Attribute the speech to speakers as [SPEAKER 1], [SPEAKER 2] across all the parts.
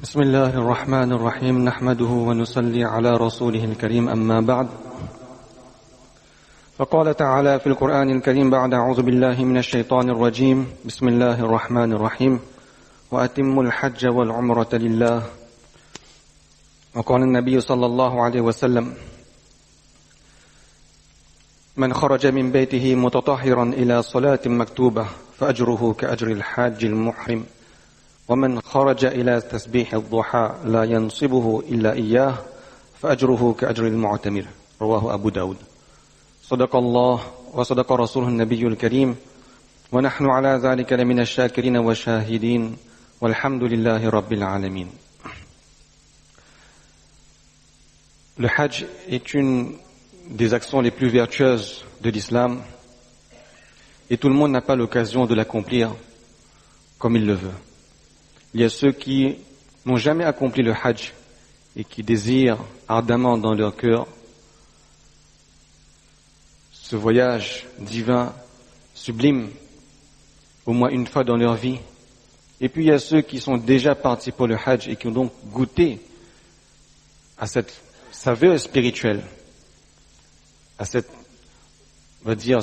[SPEAKER 1] بسم الله الرحمن الرحيم نحمده ونصلي على رسوله الكريم أما بعد فقال تعالى في القرآن الكريم بعد أعوذ بالله من الشيطان الرجيم بسم الله الرحمن الرحيم وأتموا الحج والعمرة لله وقال النبي صلى الله عليه وسلم من خرج من بيته متطهرا إلى صلاة مكتوبة فأجره كأجر الحاج المحرم ومن خرج إلى تسبيح الضحى لا ينصبه إلا إياه فأجره كأجر المعتمر رواه أبو داود صدق الله وصدق رسوله النبي الكريم ونحن على ذلك لمن الشاكرين والشاهدين والحمد لله رب العالمين. Le Hajj est une des actions les plus vertueuses de l'islam et tout le monde n'a pas l'occasion de l'accomplir comme il le veut. Il y a ceux qui n'ont jamais accompli le Hajj et qui désirent ardemment dans leur cœur ce voyage divin, sublime, au moins une fois dans leur vie. Et puis il y a ceux qui sont déjà partis pour le Hajj et qui ont donc goûté à cette saveur spirituelle, à cette, on va dire,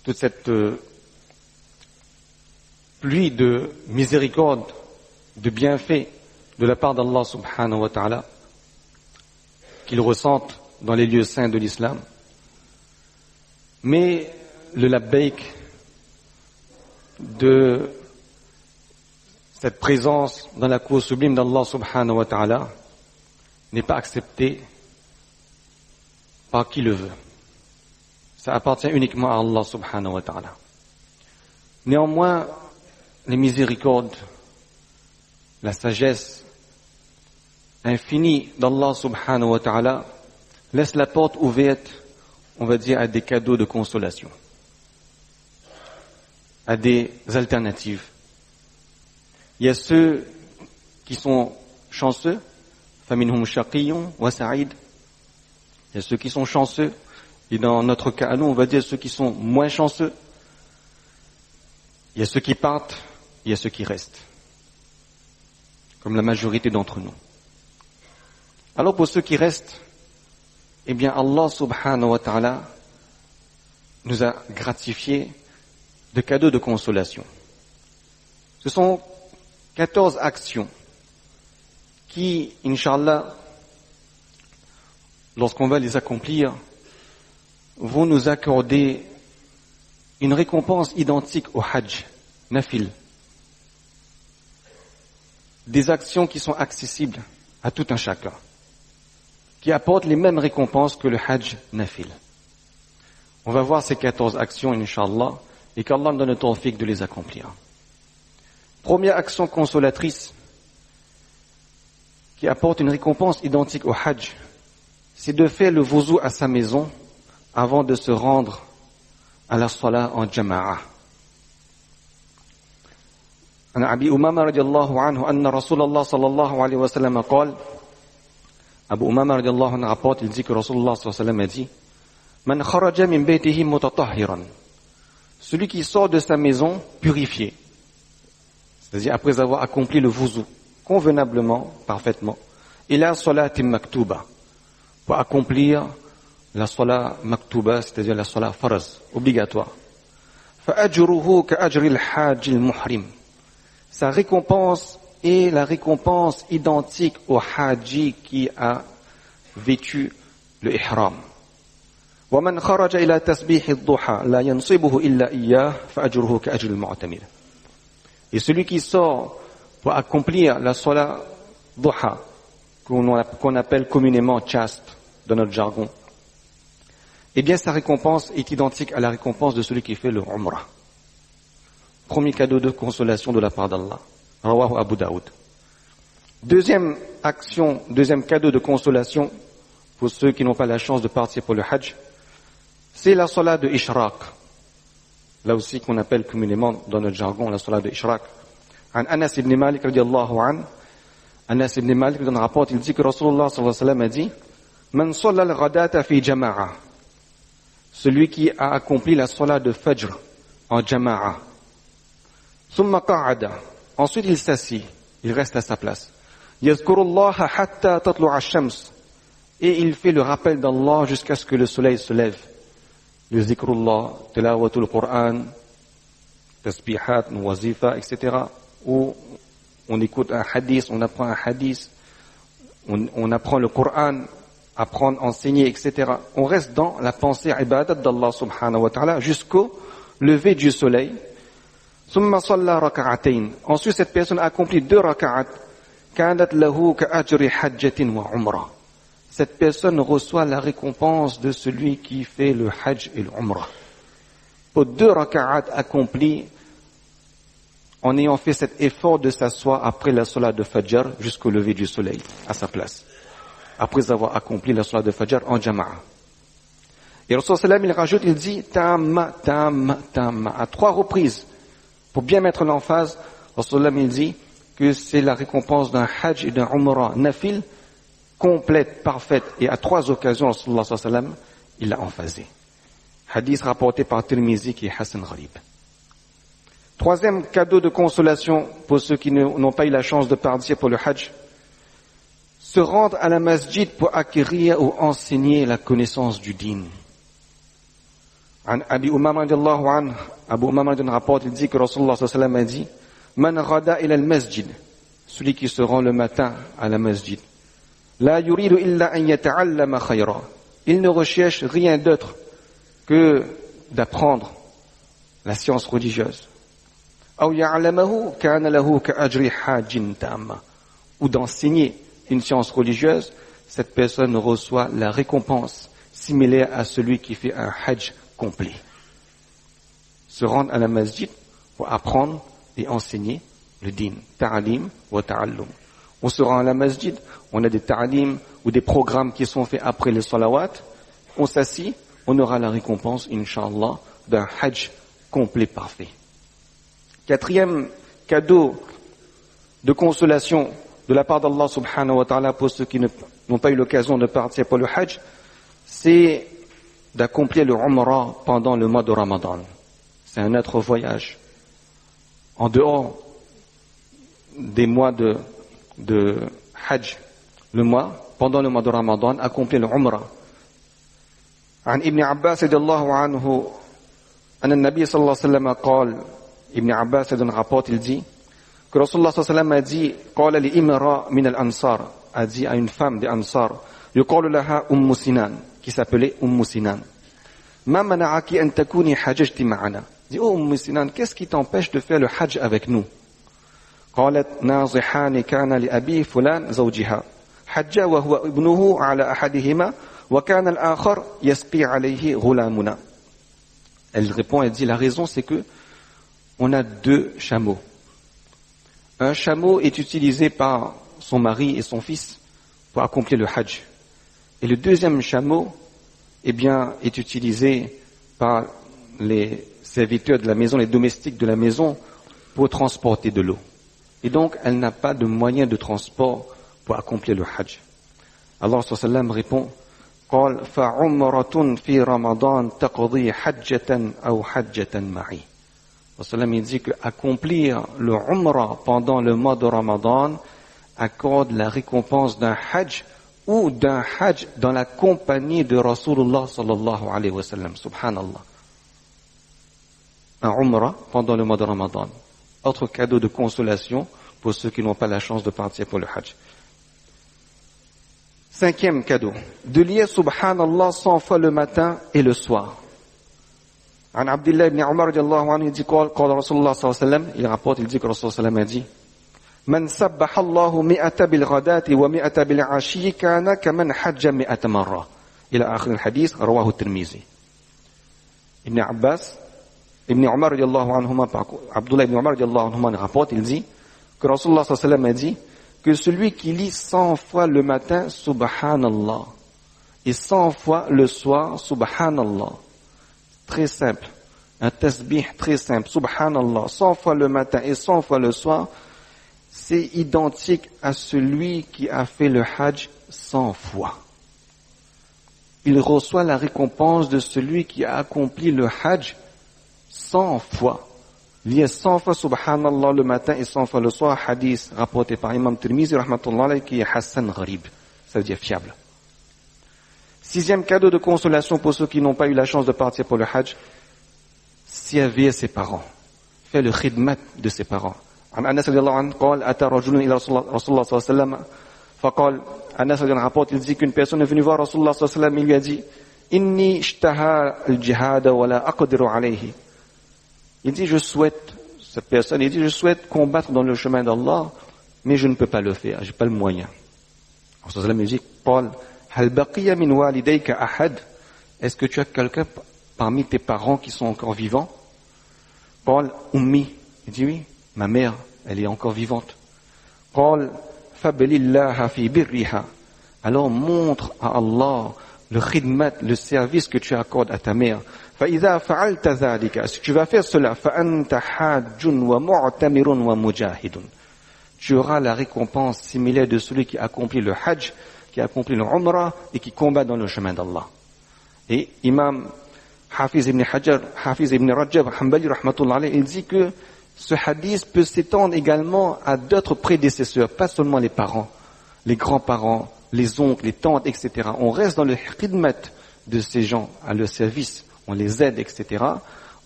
[SPEAKER 1] toute cette pluie de miséricorde, de bienfaits de la part d'Allah subhanahu wa ta'ala qu'ils ressentent dans les lieux saints de l'islam. Mais le labbaik de cette présence dans la cour sublime d'Allah subhanahu wa ta'ala n'est pas accepté par qui le veut. Ça appartient uniquement à Allah subhanahu wa ta'ala. Néanmoins, les miséricordes, la sagesse infinie d'Allah subhanahu wa ta'ala laisse la porte ouverte, on va dire, à des cadeaux de consolation, à des alternatives. Il y a ceux qui sont chanceux, faminhum shaqiyyun wa sa'id. Il y a ceux qui sont chanceux, et dans notre cas, nous, on va dire ceux qui sont moins chanceux. Il y a ceux qui partent, il y a ceux qui restent, comme la majorité d'entre nous. Alors pour ceux qui restent, eh bien Allah subhanahu wa ta'ala nous a gratifié de cadeaux de consolation. Ce sont 14 actions qui, Inch'Allah, lorsqu'on va les accomplir, vont nous accorder une récompense identique au Hajj, nafil. Des actions qui sont accessibles à tout un chacun, qui apportent les mêmes récompenses que le Hajj nafil. On va voir ces 14 actions, Inch'Allah, et qu'Allah nous donne le tawfiq de les accomplir. Première action consolatrice qui apporte une récompense identique au Hajj, c'est de faire le wuzu à sa maison avant de se rendre à la salat en jama'a. عن أبي أمامة رضي الله عنه أن رسول الله صلى الله عليه وسلم قال Abu Umama رضي الله عنه rapporte, il dit que Rasulullah صلى الله عليه وسلم a dit من خرج من بيته متطهرا, celui qui sort de sa maison purifié, c'est-à-dire après avoir accompli le wuzu convenablement, parfaitement, ila salatin maktuba, pour accomplir la salat maktuba, c'est-à-dire la salat farz, obligatoire. فأجره كأجر الحاج المحرم, sa récompense est la récompense identique au haji qui a vêtu le ihram. وَمَنْ خَرَجَ إِلَى تَسْبِيحِ الضُّحَى لَا يَنْصِبُهُ إِلَّا إِيَّاهُ فَأَجْرُهُ كَأَجْرِ الْمُعْتَمِرِ. Et celui qui sort pour accomplir la salat duha, qu'on appelle communément chaste dans notre jargon, eh bien sa récompense est identique à la récompense de celui qui fait le umrah. Premier cadeau de consolation de la part d'Allah. Rawahu Abu Daoud. Deuxième action, deuxième cadeau de consolation pour ceux qui n'ont pas la chance de partir pour le Hajj, c'est la salat de Ishraq. Là aussi qu'on appelle communément dans notre jargon la salat de Ishraq. An Anas ibn Malik radiyallahu an, Anas ibn Malik dans le rapport, il dit que Rasulullah sallallahu alayhi wa sallam a dit Man salla al-ghadata fi jama'a, celui qui a accompli la salat de Fajr en jama'a. Thumma qa'ada, ensuite il s'assit, il reste à sa place. يذكر الله حتى تطلع الشمس. Et il fait le rappel d'Allah jusqu'à ce que le soleil se lève. Le zikrullah, tilawatul Qur'an, tasbihat, wazifa, etc. Où on écoute un hadith, on apprend un hadith, on apprend le Qur'an, apprendre, enseigner, etc. On reste dans la pensée ibadat d'Allah subhanahu wa ta'ala jusqu'au lever du soleil. ثم صلى ركعتين. Ensuite, cette personne accomplit 2 raka'at. كانت له كأجر حجة وعمرة. Cette personne reçoit la récompense de celui qui fait le hajj et le umrah. Pour 2 raka'at accomplis, en ayant fait cet effort de s'asseoir après la salat de Fajr jusqu'au lever du soleil à sa place, après avoir accompli la salat de Fajr en jama'a. Et Rasul sallam il rajoute, il dit tamma, tamma, tamma à 3 reprises. Pour bien mettre l'emphase, Rasul sallam il dit que c'est la récompense d'un hajj et d'un umrah nafil complète, parfaite, et à 3 occasions, Rasulullah sallam il l'a emphasé. Hadith rapporté par Tirmizi qui est Hassan Gharib. 3e cadeau de consolation pour ceux qui n'ont pas eu la chance de partir pour le hajj, se rendre à la masjid pour acquérir ou enseigner la connaissance du din. Abi Umama radiallahu anhu, Abu Umama rapporte, il dit que Rasulullah sallam a dit, Man ghada ila al-masjid, celui qui se rend le matin à la masjid, la yuridu illa an yata'allama khayra, il ne recherche rien d'autre que d'apprendre la science religieuse. Ou d'enseigner une science religieuse, cette personne reçoit la récompense similaire à celui qui fait un hajj complet. Se rendre à la masjid pour apprendre et enseigner le din, ta'alim wa ta'allum. On se rend à la masjid, on a des ta'alim ou des programmes qui sont faits après les salawat, on s'assit, on aura la récompense, inshallah, d'un hajj complet parfait. 4e cadeau de consolation de la part d'Allah subhanahu wa ta'ala pour ceux qui n'ont pas eu l'occasion de partir pour le hajj, c'est d'accomplir le umrah pendant le mois de Ramadan. C'est un autre voyage. En dehors des mois de hajj, pendant le mois de Ramadan, accomplir le umrah. عن ابن عباس رضي الله عنه أن النبي صلى الله عليه وسلم قال Ibn Abbas donne un rapport, il dit que Rasulullah sallallahu alayhi wa sallam a dit قال لإمرأة من الأنصار, a dit à une femme des Ansar, يقال لها أم سنان, qui s'appelait Sinan. ما منعك أن تكوني حججت معنا. dit oh Sinan, qu'est-ce qui t'empêche de faire le hajj avec nous? قالت ناصحان كان لأبي فلان زوجها حج وهو ابنه على أحدهما وكان الآخر يسقي عليه غلامنا. Elle répond, elle dit la raison c'est que on a 2 chameaux. Un chameau est utilisé par son mari et son fils pour accomplir le hajj. Et le 2e chameau, est utilisé par les serviteurs de la maison, les domestiques de la maison, pour transporter de l'eau. Et donc, elle n'a pas de moyen de transport pour accomplir le hajj. Allah sallam répond, قال فعمرة في رمضان تقضي حجة أو حجة معي. Il dit que accomplir le umrah pendant le mois de Ramadan accorde la récompense d'un hajj ou d'un hajj dans la compagnie de Rasulullah sallallahu alayhi wa sallam. Subhanallah. Un umrah pendant le mois de Ramadan. Autre cadeau de consolation pour ceux qui n'ont pas la chance de partir pour le hajj. 5e cadeau. De lier subhanallah 100 fois le matin et le soir. عن عبد الله بن عمر رضي الله عنه dit قال رسول الله صلى الله عليه وسلم, il rapporte, il dit que Rasul sallam a dit من سبح الله 100 بالغداة و100 بالعشي كان كمن حج 100 مرة إلى آخر الحديث رواه الترمذي. Ibn Umar رضي الله عنهما, Abdullah ibn Umar رضي الله عنهما rapporte, il dit que Rasulullah sallallahu alayhi wa sallam a dit que celui qui lit 100 fois le matin subhanallah et 100 fois le soir subhanallah, très simple, un tasbih très simple, subhanallah, 100 fois le matin et 100 fois le soir, c'est identique à celui qui a fait le hajj 100 fois. Il reçoit la récompense de celui qui a accompli le hajj 100 fois. Lier 100 fois Subhanallah le matin et 100 fois le soir, hadith rapporté par Imam Tirmizi, rahmatullah alayhi, qui est Hassan Gharib, ça veut dire fiable. 6e cadeau de consolation pour ceux qui n'ont pas eu la chance de partir pour le Hajj, servir ses parents, faire le khidmat de ses parents. عن أنس رضي الله عنه قال أتى رجل إلى رسول الله صلى الله عليه وسلم فقال Anas rapporte, il dit qu'une personne est venue voir Rasulullah sallallahu alayhi wa sallam, il lui a dit Inni ishtaha al-jihad wa la aqdiru alayhi. Il dit, cette personne, il dit, je souhaite combattre dans le chemin d'Allah, mais je ne peux pas le faire, j'ai pas le moyen. Rasulullah lui dit, Paul, hal baqiya min walidayka ahad? Est-ce que tu as quelqu'un parmi tes parents qui sont encore vivants? Paul, ummi. Il dit, oui, ma mère, elle est encore vivante. Paul, fabalillaha fi birriha. Alors montre à Allah le khidmat, le service que tu accordes à ta mère. فإذا فعلت ذلك, si tu vas faire cela, فأنت حاج ومعتمر ومجاهد. Tu auras la récompense similaire de celui qui accomplit le Hajj, qui accomplit le Umrah et qui combat dans le chemin d'Allah. Et Imam Hafiz ibn Rajab, Hanbali, rahmatullah alayhi, il dit que ce hadith peut s'étendre également à d'autres prédécesseurs, pas seulement les parents, les grands-parents, les oncles, les tantes, etc. On reste dans le khidmat de ces gens, à leur service, on les aide, etc.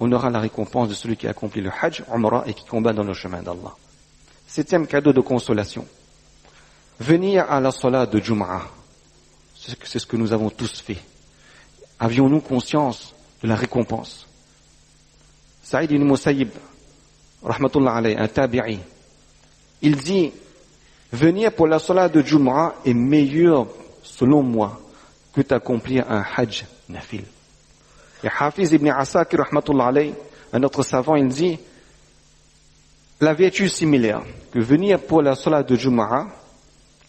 [SPEAKER 1] On aura la récompense de celui qui accomplit le Hajj, Umrah et qui combat dans le chemin d'Allah. 7e cadeau de consolation. Venir à la salat de Jum'ah. C'est ce que nous avons tous fait. Avions-nous conscience de la récompense? Saïd ibn Musayyib, rahmatullah alayhi, un tabi'i, il dit, venir pour la salat de Jum'ah est meilleur, selon moi, que d'accomplir un Hajj nafil. Et Hafiz ibn Asakir, rahmatullah alayhi, un autre savant, il dit, la vertu similaire, que venir pour la salat de Jum'ah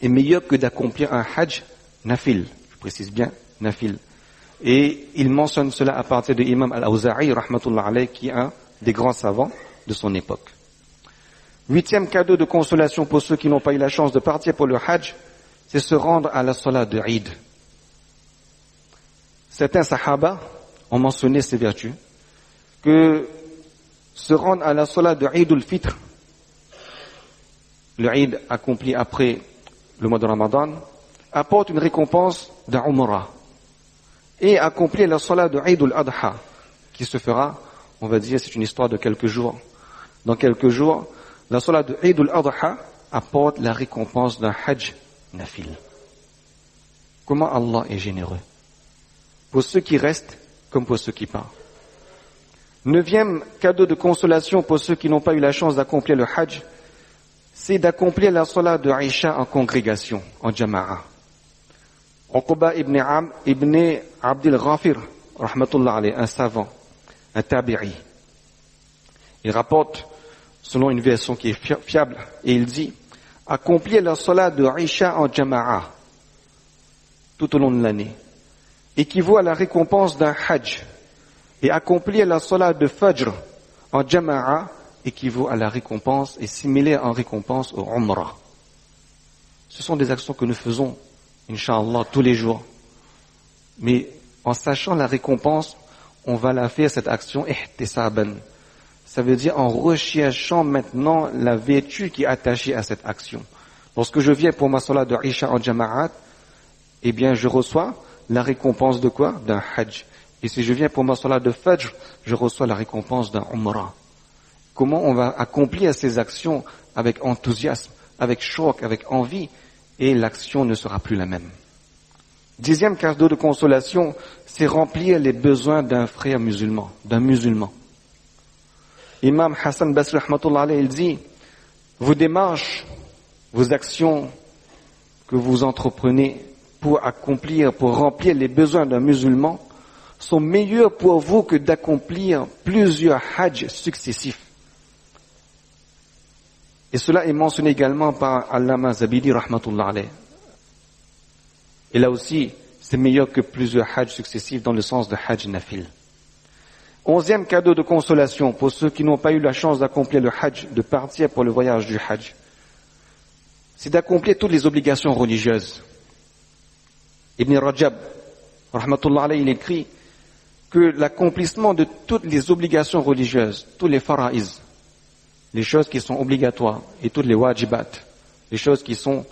[SPEAKER 1] est meilleur que d'accomplir un Hajj nafil. Je précise bien, nafil. Et il mentionne cela à partir de Imam al-Awza'i, rahmatullah alayhi, qui est un des grands savants de son époque. 8e cadeau de consolation pour ceux qui n'ont pas eu la chance de partir pour le Hajj, c'est se rendre à la salat de Eid. Certains sahaba ont mentionné ces vertus, que se rendre à la salat de Eid al-Fitr, le Eid accompli après le mois de Ramadan, apporte une récompense d'un Umrah. Et accomplir la salat de Eid al-Adha, qui se fera, on va dire, c'est une histoire de quelques jours. Dans quelques jours, la salat de Eid al-Adha apporte la récompense d'un Hajj nafil. Comment Allah est généreux, pour ceux qui restent comme pour ceux qui partent. 9e cadeau de consolation pour ceux qui n'ont pas eu la chance d'accomplir le Hajj, c'est d'accomplir la salat de Aïcha en congrégation, en jama'a. Uqba ibn Abdil Ghafir, rahmatullah alayhi, un savant, un tabi'i. Il rapporte, selon une version qui est fiable, et il dit, accomplir la salat de Aïcha en jama'a, tout au long de l'année, équivaut à la récompense d'un Hajj. Et accomplir la salat de Fajr en jama'a équivaut à la récompense et similaire en récompense au Umrah. Ce sont des actions que nous faisons, Inch'Allah, tous les jours. Mais en sachant la récompense, on va la faire, cette action, ihtisaban. Ça veut dire en recherchant maintenant la vertu qui est attachée à cette action. Lorsque je viens pour ma salat de Isha en jama'at, eh bien je reçois la récompense de quoi? D'un Hajj. Et si je viens pour ma salat de Fajr, je reçois la récompense d'un Umrah. Comment on va accomplir ces actions avec enthousiasme, avec choc, avec envie, et l'action ne sera plus la même. 10e cadeau de consolation, c'est remplir les besoins d'un frère musulman, d'un musulman. Imam Hassan Basri, rahmatullah alayhi, il dit, vos démarches, vos actions que vous entreprenez pour accomplir, pour remplir les besoins d'un musulman, sont meilleurs pour vous que d'accomplir plusieurs hajj successifs. Et cela est mentionné également par Allama Zabidi, rahmatullah alayhi. Et là aussi, c'est meilleur que plusieurs hajj successifs dans le sens de hajj nafil. 11e cadeau de consolation pour ceux qui n'ont pas eu la chance d'accomplir le hajj, de partir pour le voyage du hajj, c'est d'accomplir toutes les obligations religieuses. Ibn Rajab, rahmatullah alayhi, il écrit que l'accomplissement de toutes les obligations religieuses, tous les faraïs, les choses qui sont obligatoires et toutes les wajibat, les choses qui sont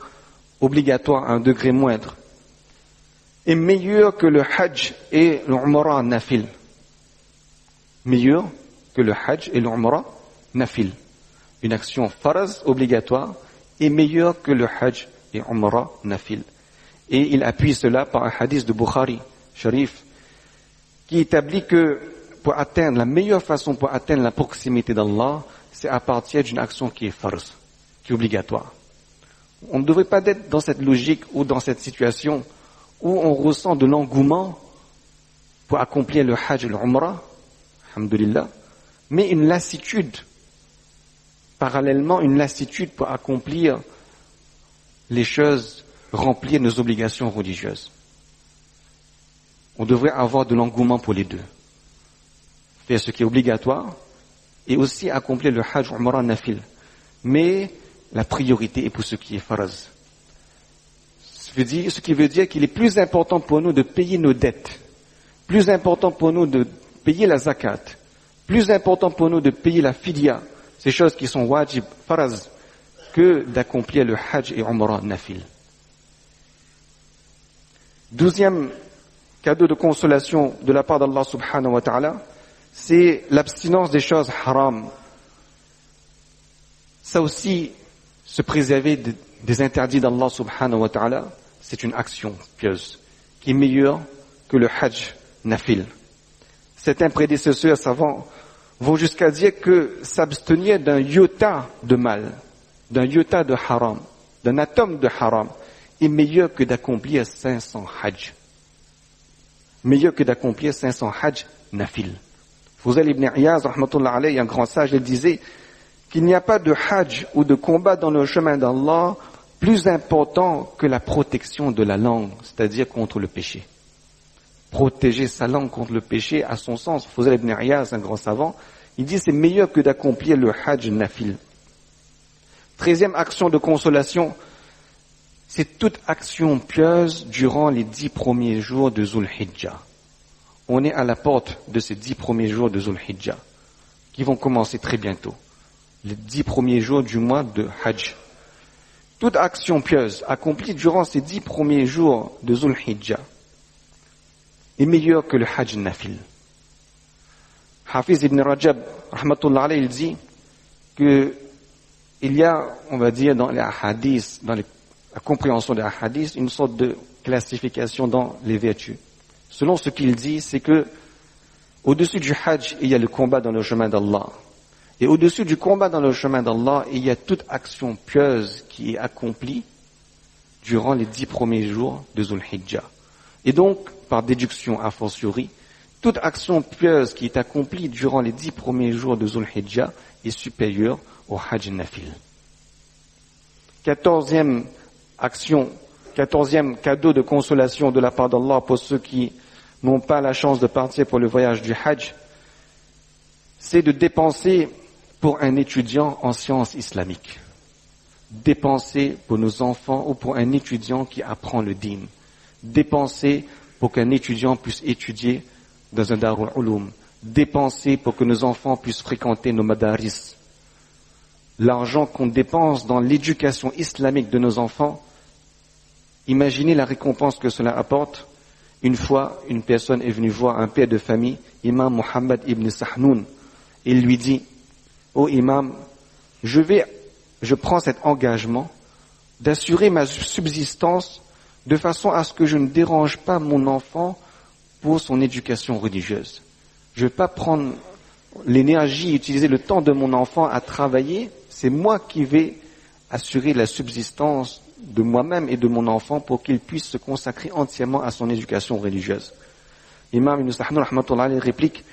[SPEAKER 1] obligatoires à un degré moindre, est meilleur que le hajj et l'umrah nafil. Meilleur que le hajj et l'umrah nafil. Une action faraz obligatoire est meilleure que le hajj et umrah nafil. Et il appuie cela par un hadith de Bukhari, Sharif, qui établit que pour atteindre, la meilleure façon pour atteindre la proximité d'Allah, c'est à partir d'une action qui est farz, qui est obligatoire. On ne devrait pas être dans cette logique ou dans cette situation où on ressent de l'engouement pour accomplir le hajj et l'umrah, alhamdulillah, mais une lassitude, parallèlement une lassitude pour accomplir les choses, remplir nos obligations religieuses. On devrait avoir de l'engouement pour les deux. Faire ce qui est obligatoire et aussi accomplir le hajj ou umrah nafil. Mais la priorité est pour ce qui est faraz. Ce qui veut dire qu'il est plus important pour nous de payer nos dettes, plus important pour nous de payer la zakat, plus important pour nous de payer la fidya, ces choses qui sont wajib, faraz, que d'accomplir le hajj et umrah nafil. 12e cadeau de consolation de la part d'Allah subhanahu wa ta'ala, c'est l'abstinence des choses haram. Ça aussi, se préserver des interdits d'Allah subhanahu wa ta'ala, c'est une action pieuse qui est meilleure que le hajj nafil. Certains prédécesseurs savants vont jusqu'à dire que s'abstenir d'un iota de mal, d'un iota de haram, d'un atome de haram, est meilleur que d'accomplir 500 hajj. Meilleur que d'accomplir 500 hajj nafil. Fuzayl ibn Iyaz, rahmatullah alayhi, un grand sage, il disait qu'il n'y a pas de hajj ou de combat dans le chemin d'Allah plus important que la protection de la langue, c'est-à-dire contre le péché. Protéger sa langue contre le péché, à son sens, Fuzayl ibn Iyaz, un grand savant, il dit c'est meilleur que d'accomplir le hajj nafil. 13e action de consolation, c'est toute action pieuse durant les 10 premiers jours de Zul Hijjah. On est à la porte de ces 10 premiers jours de Zul Hijjah, qui vont commencer très bientôt. Les 10 premiers jours du mois de Hajj. Toute action pieuse accomplie durant ces 10 premiers jours de Zul Hijjah est meilleure que le Hajj nafil. Hafiz ibn Rajab, rahmatullah alayhi, il dit que il y a, on va dire, dans les hadiths, dans la compréhension des hadiths, une sorte de classification dans les vertus. Selon ce qu'il dit, c'est que au-dessus du Hajj, il y a le combat dans le chemin d'Allah. Et au-dessus du combat dans le chemin d'Allah, il y a toute action pieuse qui est accomplie durant les 10 premiers jours de Zul Hijjah. Et donc, par déduction a fortiori, toute action pieuse qui est accomplie durant les 10 premiers jours de Zul Hijjah est supérieure au Hajj nafil. 14e action, 14e cadeau de consolation de la part d'Allah pour ceux qui n'ont pas la chance de partir pour le voyage du Hajj, c'est de dépenser pour un étudiant en sciences islamiques. Dépenser pour nos enfants ou pour un étudiant qui apprend le din. Dépenser pour qu'un étudiant puisse étudier dans un darul ulum. Dépenser pour que nos enfants puissent fréquenter nos madaris. L'argent qu'on dépense dans l'éducation islamique de nos enfants, imaginez la récompense que cela apporte. Une fois, une personne est venue voir un père de famille, Imam Muhammad ibn Sahnoun. Il lui dit, ô imam, je prends cet engagement d'assurer ma subsistance de façon à ce que je ne dérange pas mon enfant pour son éducation religieuse. Je ne vais pas prendre l'énergie, utiliser le temps de mon enfant à travailler, c'est moi qui vais assurer la subsistance de moi-même et de mon enfant pour qu'il puisse se consacrer entièrement à son éducation religieuse. Imam Ibn Sahnoun rahmatullah alayhi réplique,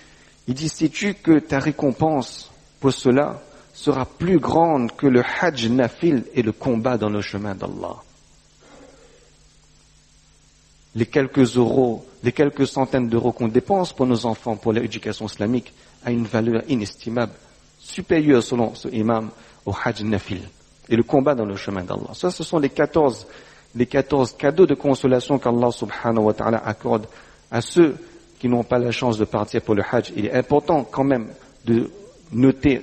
[SPEAKER 1] il dit, sais-tu que ta récompense pour cela sera plus grande que le hajj nafil et le combat dans le chemin d'Allah. Les quelques euros, les quelques centaines d'euros qu'on dépense pour nos enfants, pour l'éducation islamique, a une valeur inestimable, supérieure selon ce imam au hajj nafil et le combat dans le chemin d'Allah. Ça, ce sont les 14 cadeaux de consolation qu'Allah subhanahu wa ta'ala accorde à ceux qui n'ont pas la chance de partir pour le hajj. Il est important quand même de noter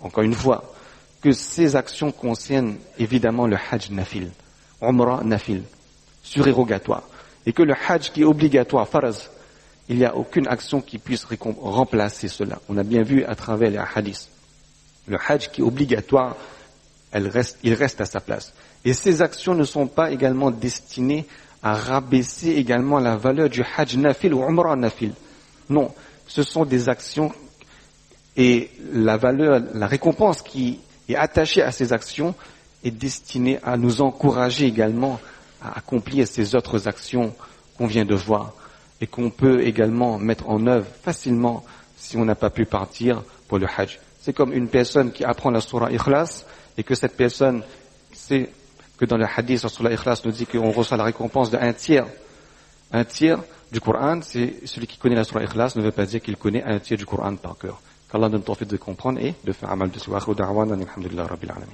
[SPEAKER 1] encore une fois, que ces actions concernent évidemment le hajj nafil, umrah nafil, surérogatoire, et que le hajj qui est obligatoire, faraz, il n'y a aucune action qui puisse remplacer cela. On a bien vu à travers les hadiths. Le hajj qui est obligatoire, il reste à sa place. Et ces actions ne sont pas également destinées à rabaisser également la valeur du hajj nafil ou umrah nafil. Non, ce sont des actions et la valeur, la récompense qui est attachée à ces actions est destinée à nous encourager également à accomplir ces autres actions qu'on vient de voir et qu'on peut également mettre en œuvre facilement si on n'a pas pu partir pour le hajj. C'est comme une personne qui apprend la surah Ikhlas et que cette personne sait que dans le hadith, la surah Ikhlas nous dit qu'on reçoit la récompense de 1/3. 1/3 du Coran, c'est celui qui connaît la surah Ikhlas ne veut pas dire qu'il connaît 1/3 du Coran par cœur. Qu'Allah donne le tawfiq de comprendre et de faire amal dessus. Wa akhiru da'wana alhamdulillahi rabbil alamin.